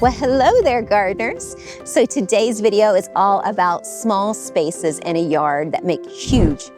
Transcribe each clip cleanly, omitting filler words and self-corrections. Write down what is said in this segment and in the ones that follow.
Well, hello there, gardeners. So today's video is all about small spaces in a yard that make huge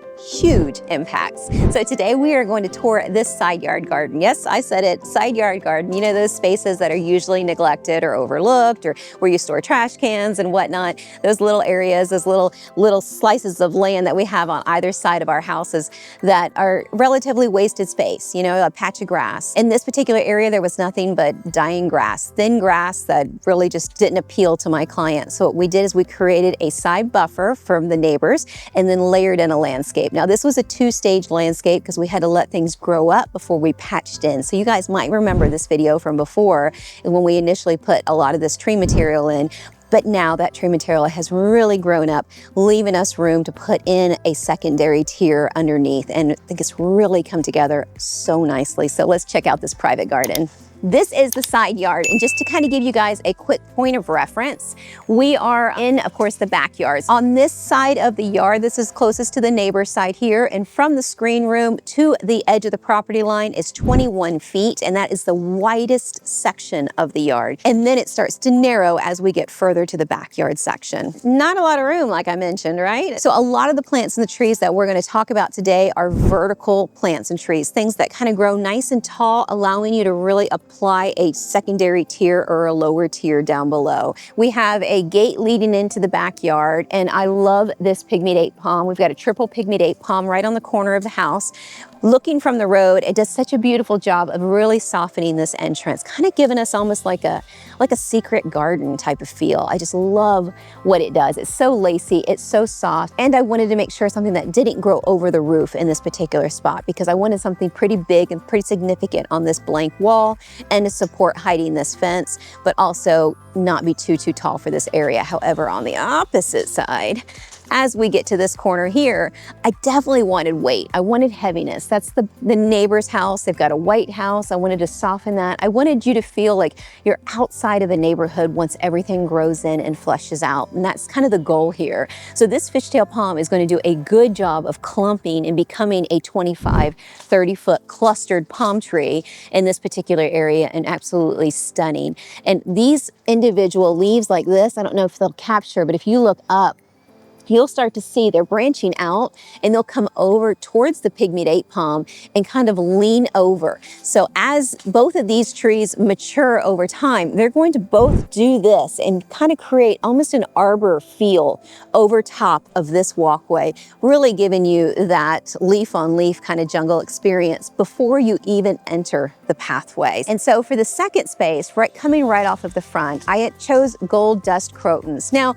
impacts. So today we are going to tour this side yard garden. Yes, I said it, side yard garden. You know, those spaces that are usually neglected or overlooked, or where you store trash cans and whatnot. Those little areas, those little slices of land that we have on either side of our houses that are relatively wasted space, you know, a patch of grass. In this particular area, there was nothing but dying grass, thin grass that really just didn't appeal to my client. So what we did is we created a side buffer from the neighbors and then layered in a landscape. Now this was a two-stage landscape because we had to let things grow up before we patched in. So you guys might remember this video from before when we initially put a lot of this tree material in. But now that tree material has really grown up, leaving us room to put in a secondary tier underneath. And I think it's really come together so nicely. So let's check out this private garden. This is the side yard, and just to kind of give you guys a quick point of reference, we are in, of course, the backyards. On this side of the yard, this is closest to the neighbor's side here, and from the screen room to the edge of the property line is 21 feet, and that is the widest section of the yard. And then it starts to narrow as we get further to the backyard section. Not a lot of room, like I mentioned, right? So a lot of the plants and the trees that we're going to talk about today are vertical plants and trees, things that kind of grow nice and tall, allowing you to really apply a secondary tier or a lower tier down below. We have a gate leading into the backyard, and I love this pygmy date palm. We've got a triple pygmy date palm right on the corner of the house. Looking from the road, it does such a beautiful job of really softening this entrance, kind of giving us almost like a secret garden type of feel. I just love what it does. It's so lacy, it's so soft, and I wanted to make sure something that didn't grow over the roof in this particular spot because I wanted something pretty big and pretty significant on this blank wall and to support hiding this fence, but also not be too tall for this area. However, on the opposite side, as we get to this corner here, I definitely wanted weight. I wanted heaviness. That's the neighbor's house. They've got a white house. I wanted to soften that. I wanted you to feel like you're outside of a neighborhood once everything grows in and fleshes out. And that's kind of the goal here. So this fishtail palm is going to do a good job of clumping and becoming a 25, 30-foot clustered palm tree in this particular area, and absolutely stunning. And these individual leaves like this, I don't know if they'll capture, but if you look up, you'll start to see they're branching out and they'll come over towards the pygmy date palm and kind of lean over. So as both of these trees mature over time, they're going to both do this and kind of create almost an arbor feel over top of this walkway, really giving you that leaf on leaf kind of jungle experience before you even enter the pathways. And so for the second space, coming right off of the front, I chose gold dust crotons. Now,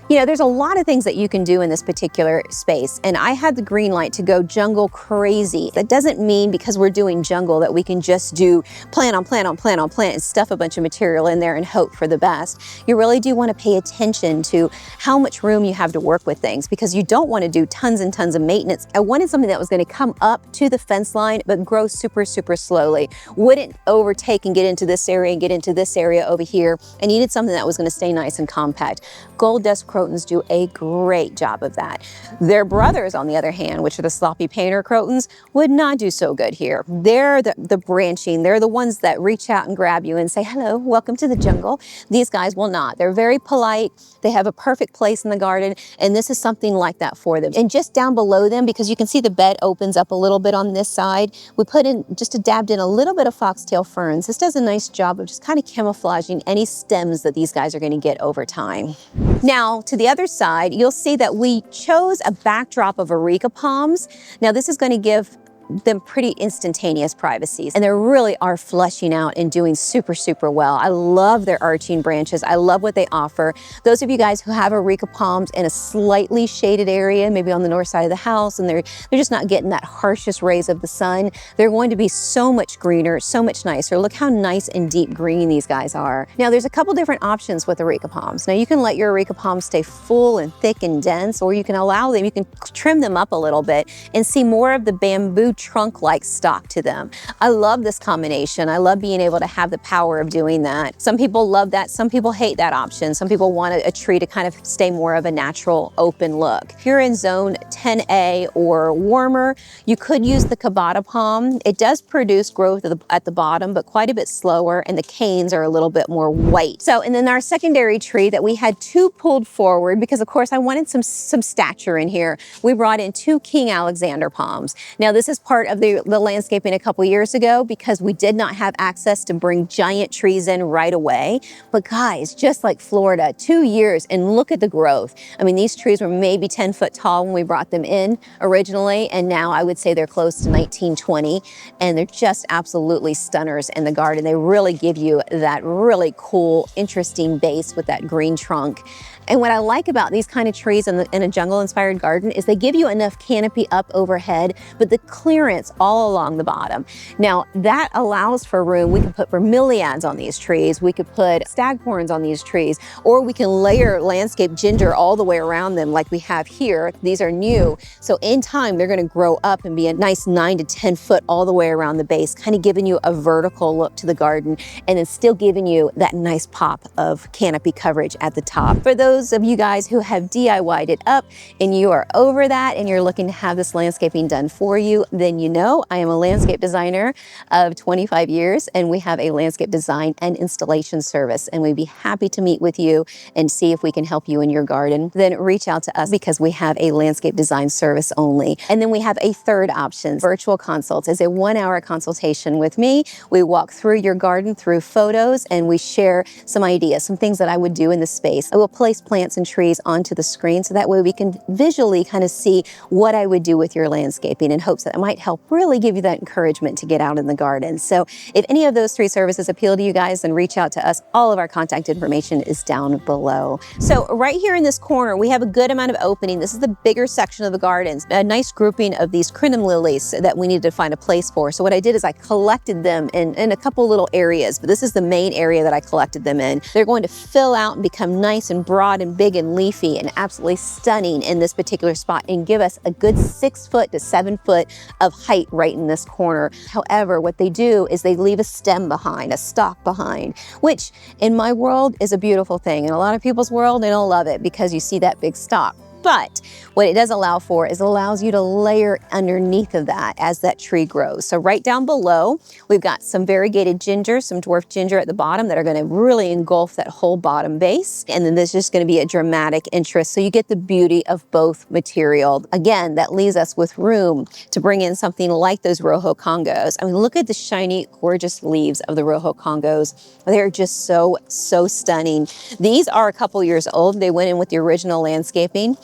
you know, there's a lot of things that you can do in this particular space, and I had the green light to go jungle crazy. That doesn't mean because we're doing jungle that we can just do plant on plant on plant on plant and stuff a bunch of material in there and hope for the best. You really do want to pay attention to how much room you have to work with things, because you don't want to do tons and tons of maintenance. I wanted something that was going to come up to the fence line but grow super slowly. Wouldn't overtake and get into this area and get into this area over here. I needed something that was going to stay nice and compact. Gold dust crotons do a great job of that. Their brothers, on the other hand, which are the sloppy painter crotons, would not do so good here. They're the branching, they're the ones that reach out and grab you and say, hello, welcome to the jungle. These guys will not. They're very polite. They have a perfect place in the garden, and this is something like that for them. And just down below them, because you can see the bed opens up a little bit on this side, we put in, just dabbed in a little bit of foxtail ferns. This does a nice job of just kind of camouflaging any stems that these guys are going to get over time. Now, to the other side, you'll see that we chose a backdrop of areca palms. Now, this is going to give them pretty instantaneous privacies, and they really are fleshing out and doing super well. I love their arching branches. I love what they offer. Those of you guys who have areca palms in a slightly shaded area, maybe on the north side of the house, and they're just not getting that harshest rays of the sun, they're going to be so much greener, so much nicer. Look how nice and deep green these guys are. Now, there's a couple different options with areca palms. Now, you can let your areca palms stay full and thick and dense, or you can allow them, you can trim them up a little bit and see more of the bamboo trunk-like stalk to them. I love this combination. I love being able to have the power of doing that. Some people love that, some people hate that option. Some people want a tree to kind of stay more of a natural open look. If you're in zone 10A or warmer, you could use the Cabata palm. It does produce growth at the bottom, but quite a bit slower, and the canes are a little bit more white. So, and then our secondary tree that we had two pulled forward, because of course I wanted some stature in here, we brought in two King Alexander palms. Now this is part of the landscaping a couple years ago because we did not have access to bring giant trees in right away. But guys, just like Florida, 2 years and look at the growth. I mean, these trees were maybe 10 foot tall when we brought them in originally, and now I would say they're close to 19, 20, and they're just absolutely stunners in the garden. They really give you that really cool, interesting base with that green trunk. And what I like about these kind of trees in a jungle-inspired garden is they give you enough canopy up overhead, but the clearance all along the bottom. Now, that allows for room. We can put bromeliads on these trees, we could put staghorns on these trees, or we can layer landscape ginger all the way around them like we have here. These are new, so in time, they're gonna grow up and be a nice 9 to 10 foot all the way around the base, kind of giving you a vertical look to the garden, and then still giving you that nice pop of canopy coverage at the top. For those of you guys who have DIY'd it up and you are over that and you're looking to have this landscaping done for you, then you know I am a landscape designer of 25 years, and we have a landscape design and installation service, and we'd be happy to meet with you and see if we can help you in your garden. Then reach out to us because we have a landscape design service only. And then we have a third option. Virtual consults is a 1-hour consultation with me. We walk through your garden through photos and we share some ideas, some things that I would do in the space. I will place plants and trees onto the screen so that way we can visually kind of see what I would do with your landscaping, in hopes that it might help really give you that encouragement to get out in the garden. So if any of those 3 services appeal to you guys, then reach out to us. All of our contact information is down below. So right here in this corner, we have a good amount of opening. This is the bigger section of the gardens, a nice grouping of these crinum lilies that we needed to find a place for. So what I did is I collected them in a couple little areas, but this is the main area that I collected them in. They're going to fill out and become nice and broad and big and leafy and absolutely stunning in this particular spot, and give us a good 6 foot to 7 foot of height right in this corner. However, what they do is they leave a stem behind, a stalk behind, which in my world is a beautiful thing. In a lot of people's world, they don't love it because you see that big stalk. But what it does allow for is it allows you to layer underneath of that as that tree grows. So right down below, we've got some variegated ginger, some dwarf ginger at the bottom that are gonna really engulf that whole bottom base. And then there's just gonna be a dramatic interest. So you get the beauty of both material. Again, that leaves us with room to bring in something like those Rojo Congos. I mean, look at the shiny, gorgeous leaves of the Rojo Congos. They're just so, so stunning. These are a couple years old. They went in with the original landscaping.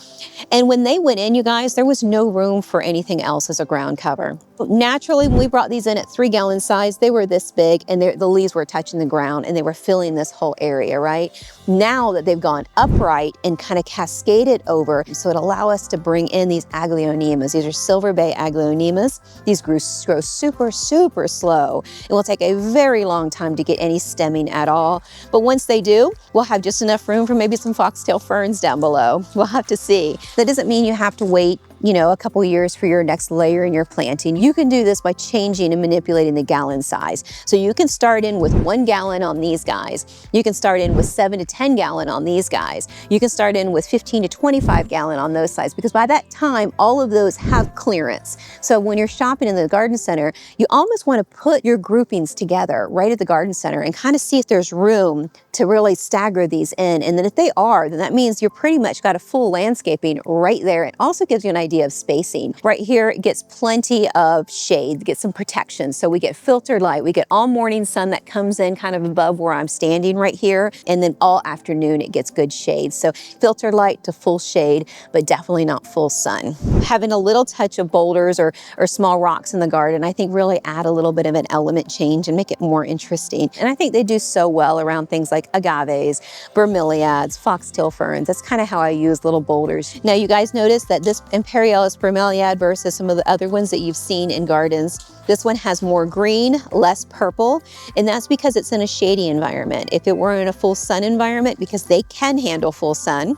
And when they went in, you guys, there was no room for anything else as a ground cover. But naturally, when we brought these in at 3-gallon size, they were this big and the leaves were touching the ground and they were filling this whole area, right? Now that they've gone upright and kind of cascaded over, so it allow us to bring in these aglaonemas. These are Silver Bay aglaonemas. These grow super, super slow. It will take a very long time to get any stemming at all. But once they do, we'll have just enough room for maybe some foxtail ferns down below. We'll have to see. That doesn't mean you have to wait, you know, a couple years for your next layer in your planting. You can do this by changing and manipulating the gallon size. So you can start in with 1 gallon on these guys. You can start in with 7 to 10 gallon on these guys. You can start in with 15 to 25 gallon on those sides, because by that time, all of those have clearance. So when you're shopping in the garden center, you almost want to put your groupings together right at the garden center and kind of see if there's room to really stagger these in. And then if they are, then that means you're pretty much got a full landscaping right there. It also gives you an idea of spacing. Right here, it gets plenty of shade, get some protection. So we get filtered light, we get all morning sun that comes in kind of above where I'm standing right here. And then all afternoon, it gets good shade. So filtered light to full shade, but definitely not full sun. Having a little touch of boulders or small rocks in the garden, I think really add a little bit of an element change and make it more interesting. And I think they do so well around things like agaves, bromeliads, foxtail ferns. That's kind of how I use little boulders. Now you guys notice that this Imperialis bromeliad versus some of the other ones that you've seen in gardens, this one has more green, less purple, and that's because it's in a shady environment. If it were in a full sun environment, because they can handle full sun,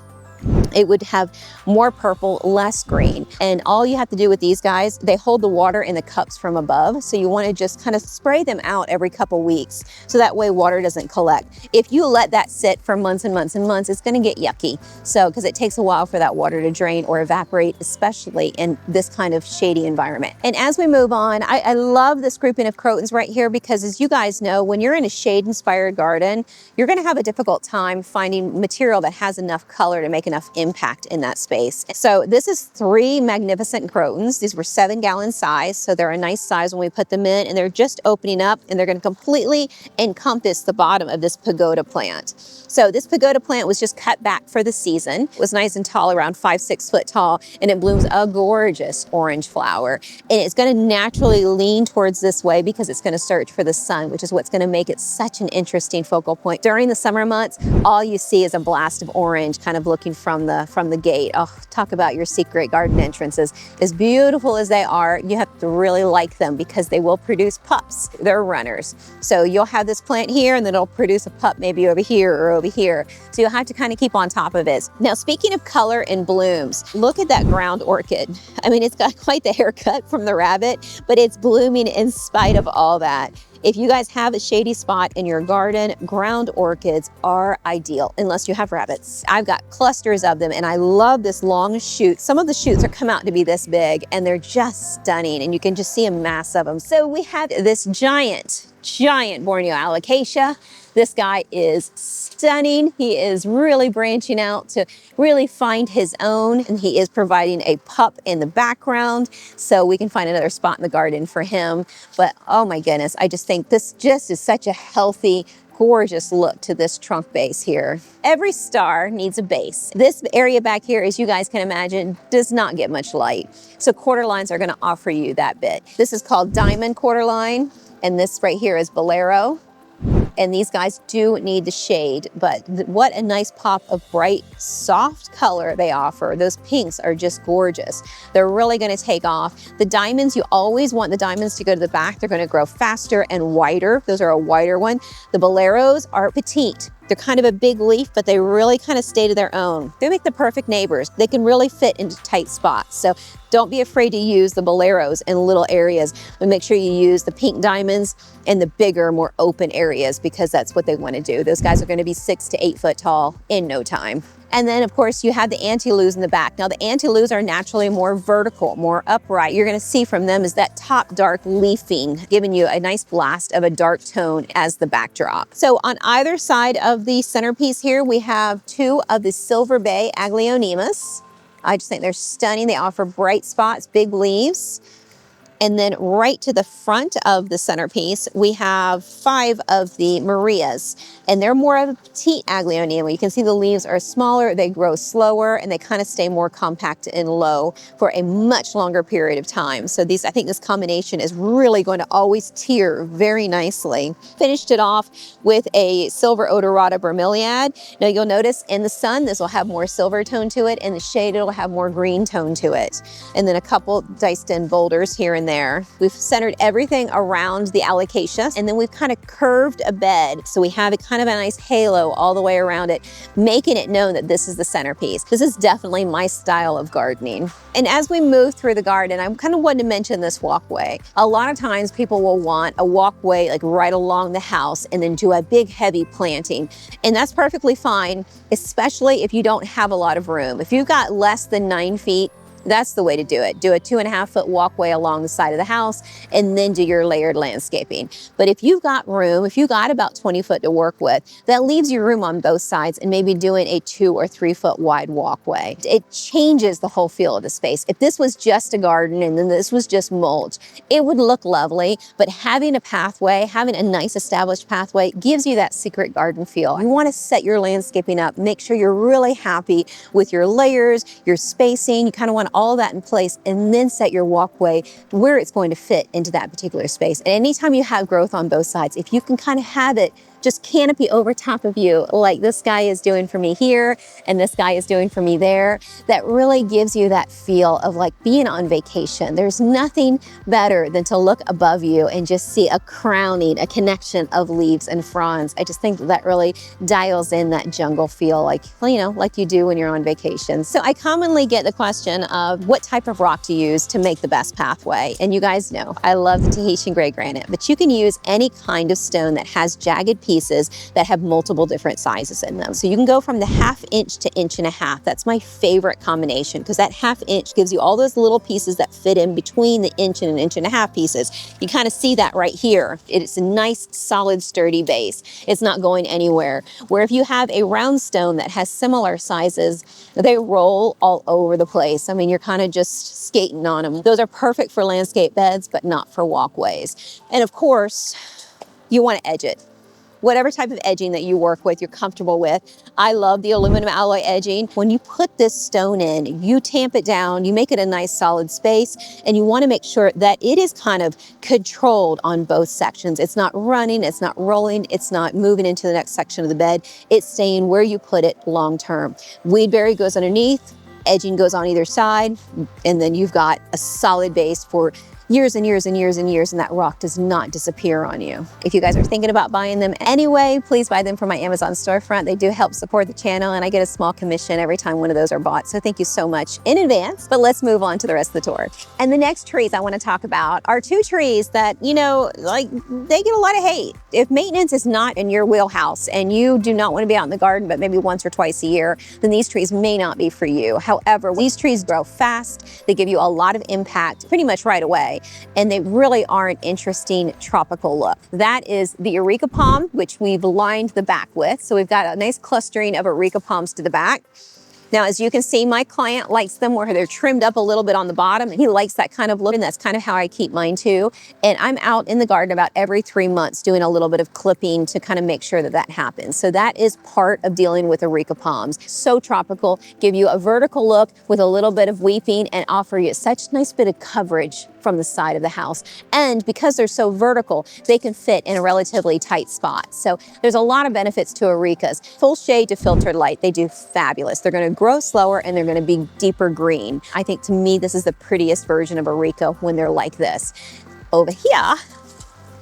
It would have more purple, less green. And all you have to do with these guys, they hold the water in the cups from above. So you want to just kind of spray them out every couple weeks. So that way water doesn't collect. If you let that sit for months and months and months, it's going to get yucky. So, because it takes a while for that water to drain or evaporate, especially in this kind of shady environment. And as we move on, I love this grouping of crotons right here, because as you guys know, when you're in a shade-inspired garden, you're going to have a difficult time finding material that has enough color to make enough impact in that space. So this is 3 magnificent crotons. These were 7-gallon size, so they're a nice size when we put them in, and they're just opening up, and they're going to completely encompass the bottom of this pagoda plant. So this pagoda plant was just cut back for the season. It was nice and tall, around 5-6 foot tall, and it blooms a gorgeous orange flower. And it's going to naturally lean towards this way because it's going to search for the sun, which is what's going to make it such an interesting focal point. During the summer months, all you see is a blast of orange kind of looking from the gate. Oh, talk about your secret garden entrances. As beautiful as they are, you have to really like them because they will produce pups. They're runners. So you'll have this plant here, and then it'll produce a pup maybe over here or over here. So you'll have to kind of keep on top of it. Now, speaking of color and blooms, look at that ground orchid. I mean, it's got quite the haircut from the rabbit, but it's blooming in spite of all that. If you guys have a shady spot in your garden, ground orchids are ideal, unless you have rabbits. I've got clusters of them, and I love this long shoot. Some of the shoots are come out to be this big, and they're just stunning, and you can just see a mass of them. So we have this giant Borneo alocasia. This guy is stunning. He is really branching out to really find his own, and he is providing a pup in the background, so we can find another spot in the garden for him. But oh my goodness, I just think this just is such a healthy, gorgeous look to this trunk base here. Every star needs a base. This area back here, as you guys can imagine, does not get much light. So quarter lines are gonna offer you that bit. This is called diamond quarter line, and this right here is bolero. And these guys do need the shade, but what a nice pop of bright, soft color they offer. Those pinks are just gorgeous. They're really gonna take off. The diamonds, you always want the diamonds to go to the back. They're gonna grow faster and wider. Those are a wider one. The boleros are petite. They're kind of a big leaf, but they really kind of stay to their own. They make the perfect neighbors. They can really fit into tight spots. So don't be afraid to use the boleros in little areas, but make sure you use the pink diamonds in the bigger, more open areas, because that's what they want to do. Those guys are going to be 6 to 8 foot tall in no time. And then, of course, you have the antilus in the back. Now, the antilus are naturally more vertical, more upright. You're going to see from them is that top dark leafing, giving you a nice blast of a dark tone as the backdrop. So on either side of the centerpiece here, we have 2 of the Silver Bay Aglaonemas. I just think they're stunning. They offer bright spots, big leaves. And then right to the front of the centerpiece, we have 5 of the Marias, and they're more of a petite aglaonema. You can see the leaves are smaller, they grow slower, and they kind of stay more compact and low for a much longer period of time. So I think this combination is really going to always tier very nicely. Finished it off with a silver odorata bromeliad. Now you'll notice in the sun, this will have more silver tone to it. In the shade, it'll have more green tone to it. And then a couple diced in boulders here and there. We've centered everything around the alocasia, and then we've kind of curved a bed. So we have a kind of a nice halo all the way around it, making it known that this is the centerpiece. This is definitely my style of gardening. And as we move through the garden, I kind of wanted to mention this walkway. A lot of times people will want a walkway like right along the house and then do a big heavy planting. And that's perfectly fine, especially if you don't have a lot of room. If you've got less than 9 feet, that's the way to do it. Do a 2.5 foot walkway along the side of the house and then do your layered landscaping. But if you've got room, if you've got about 20 foot to work with, that leaves you room on both sides and maybe doing a 2 or 3 foot wide walkway. It changes the whole feel of the space. If this was just a garden and then this was just mulch, it would look lovely, but having a pathway, having a nice established pathway gives you that secret garden feel. You want to set your landscaping up, make sure you're really happy with your layers, your spacing. You kind of want all that in place and then set your walkway where it's going to fit into that particular space. And anytime you have growth on both sides, if you can kind of have it just canopy over top of you like this guy is doing for me here and this guy is doing for me there. That really gives you that feel of like being on vacation. There's nothing better than to look above you and just see a crowning, a connection of leaves and fronds. I just think that really dials in that jungle feel, like, you know, like you do when you're on vacation. So I commonly get the question of what type of rock to use to make the best pathway. And you guys know, I love the Tahitian gray granite, but you can use any kind of stone that has jagged pieces that have multiple different sizes in them. So you can go from the 1/2 inch to 1.5 inches. That's my favorite combination, because that 1/2 inch gives you all those little pieces that fit in between the 1 and 1.5 inch pieces. You kind of see that right here. It's a nice, solid, sturdy base. It's not going anywhere. Where if you have a round stone that has similar sizes, they roll all over the place. I mean, you're kind of just skating on them. Those are perfect for landscape beds, but not for walkways. And of course, you want to edge it. Whatever type of edging that you work with, you're comfortable with. I love the aluminum alloy edging. When you put this stone in, you tamp it down, you make it a nice solid space, and you want to make sure that it is kind of controlled on both sections. It's not running, it's not rolling, it's not moving into the next section of the bed. It's staying where you put it long term. Weedberry goes underneath, edging goes on either side, and then you've got a solid base for years and years and years and years, and that rock does not disappear on you. If you guys are thinking about buying them anyway, please buy them from my Amazon storefront. They do help support the channel, and I get a small commission every time one of those are bought. So thank you so much in advance. But let's move on to the rest of the tour. And the next trees I want to talk about are 2 trees that, you know, like, they get a lot of hate. If maintenance is not in your wheelhouse and you do not want to be out in the garden but maybe once or twice a year, then these trees may not be for you. However, these trees grow fast. They give you a lot of impact pretty much right away. And they really are an interesting tropical look. That is the Eureka palm, which we've lined the back with. So we've got a nice clustering of Eureka palms to the back. Now, as you can see, my client likes them where they're trimmed up a little bit on the bottom, and he likes that kind of look, and that's kind of how I keep mine too. And I'm out in the garden about every 3 months doing a little bit of clipping to kind of make sure that that happens. So that is part of dealing with Eureka palms. So tropical, give you a vertical look with a little bit of weeping and offer you such a nice bit of coverage from the side of the house. And because they're so vertical, they can fit in a relatively tight spot. So there's a lot of benefits to Eurekas. Full shade to filtered light, they do fabulous. They're gonna grow slower and they're gonna be deeper green. I think, to me, this is the prettiest version of Eureka when they're like this. Over here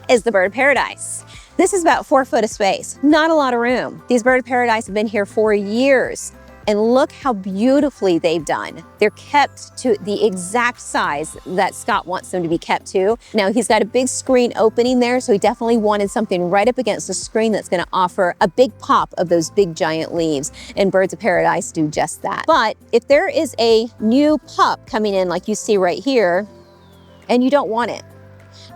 is the bird of paradise. This is about 4 foot of space, not a lot of room. These bird of paradise have been here for years. And look how beautifully they've done. They're kept to the exact size that Scott wants them to be kept to. Now, he's got a big screen opening there, so he definitely wanted something right up against the screen that's gonna offer a big pop of those big giant leaves, and birds of paradise do just that. But if there is a new pup coming in like you see right here, and you don't want it,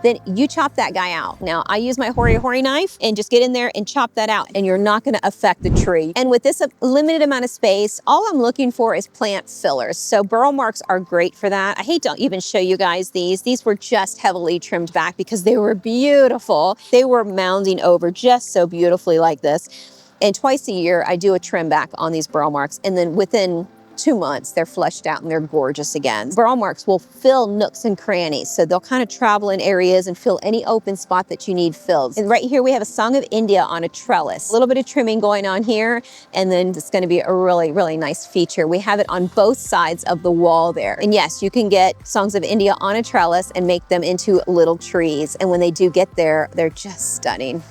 then you chop that guy out. Now, I use my hori knife and just get in there and chop that out, and you're not gonna affect the tree. And with this limited amount of space, all I'm looking for is plant fillers. So burrow marks are great for that. I hate to even show you guys these. These were just heavily trimmed back because they were beautiful. They were mounding over just so beautifully like this. And twice a year, I do a trim back on these burrow marks, and then within 2 months, they're fleshed out and they're gorgeous again. Burrow marks will fill nooks and crannies, so they'll kind of travel in areas and fill any open spot that you need filled. And right here, we have a Song of India on a trellis. A little bit of trimming going on here, and then it's gonna be a really, really nice feature. We have it on both sides of the wall there. And yes, you can get Songs of India on a trellis and make them into little trees. And when they do get there, they're just stunning.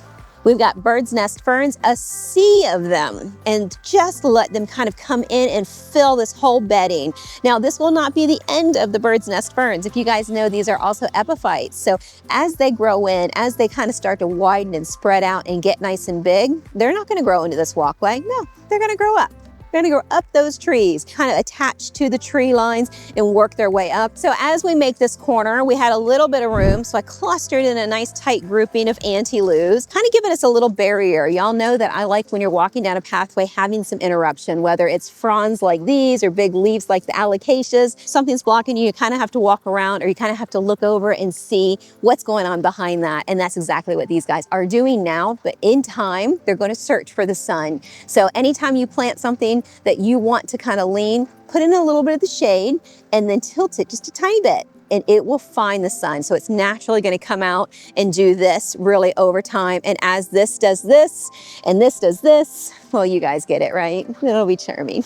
We've got bird's nest ferns, a sea of them, and just let them kind of come in and fill this whole bedding. Now, this will not be the end of the bird's nest ferns. If you guys know, these are also epiphytes. So as they grow in, as they kind of start to widen and spread out and get nice and big, they're not gonna grow into this walkway. No, they're gonna grow up. They're gonna go up those trees, kind of attach to the tree lines and work their way up. So as we make this corner, we had a little bit of room, so I clustered in a nice tight grouping of anti-lus, kind of giving us a little barrier. Y'all know that I like when you're walking down a pathway having some interruption, whether it's fronds like these or big leaves like the alocasias. Something's blocking you, you kind of have to walk around, or you kind of have to look over and see what's going on behind that. And that's exactly what these guys are doing now, but in time, they're gonna search for the sun. So anytime you plant something that you want to kind of lean, put in a little bit of the shade and then tilt it just a tiny bit. and it will find the sun. So it's naturally going to come out and do this really over time. And as this does this, and this does this, well, you guys get it, right? It'll be charming.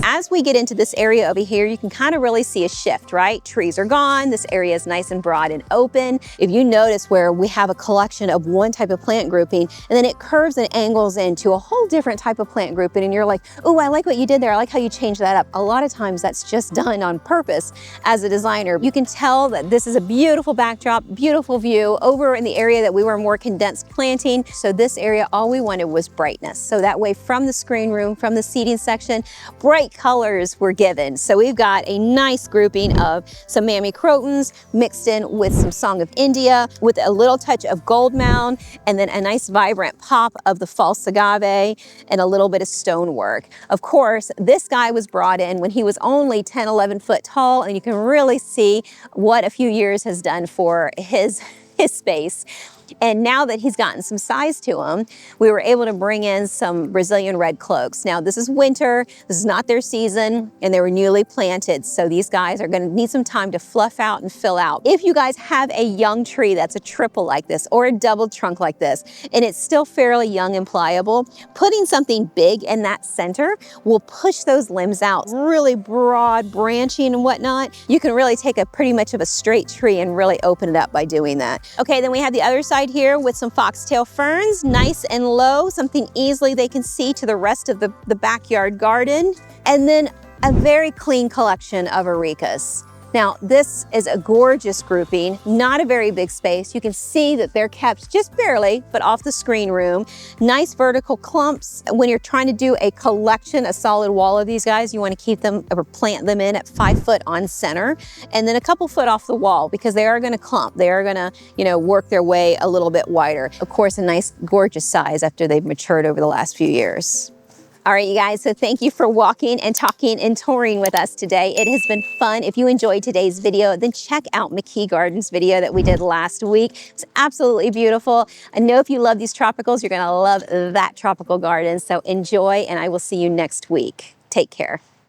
As we get into this area over here, you can kind of really see a shift, right? Trees are gone. This area is nice and broad and open. If you notice where we have a collection of one type of plant grouping, and then it curves and angles into a whole different type of plant grouping, and you're like, oh, I like what you did there. I like how you changed that up. A lot of times that's just done on purpose as a designer. You can tell that this is a beautiful backdrop, beautiful view over in the area that we were more condensed planting. So this area, all we wanted was brightness. So that way from the screen room, from the seating section, bright colors were given. So we've got a nice grouping of some Mammy Crotons mixed in with some Song of India with a little touch of gold mound, and then a nice vibrant pop of the false agave and a little bit of stonework. Of course, this guy was brought in when he was only 10, 11 foot tall, and you can really see what a few years has done for his space. And now that he's gotten some size to him, we were able to bring in some Brazilian red cloaks. Now this is winter, this is not their season, and they were newly planted. So these guys are gonna need some time to fluff out and fill out. If you guys have a young tree that's a triple like this or a double trunk like this, and it's still fairly young and pliable, putting something big in that center will push those limbs out, really broad branching and whatnot. You can really take a pretty much of a straight tree and really open it up by doing that. Okay, then we have the other side here with some foxtail ferns, nice and low, something easily they can see to the rest of the backyard garden. And then a very clean collection of arecas. Now, this is a gorgeous grouping, not a very big space. You can see that they're kept just barely, but off the screen room. Nice vertical clumps. When you're trying to do a collection, a solid wall of these guys, you want to keep them or plant them in at 5 foot on center, and then a couple foot off the wall because they are going to clump. They are going to, you know, work their way a little bit wider. Of course, a nice, gorgeous size after they've matured over the last few years. All right, you guys, so thank you for walking and talking and touring with us today. It has been fun. If you enjoyed today's video, then check out McKee Gardens video that we did last week. It's absolutely beautiful. I know if you love these tropicals, you're gonna love that tropical garden. So enjoy, and I will see you next week. Take care.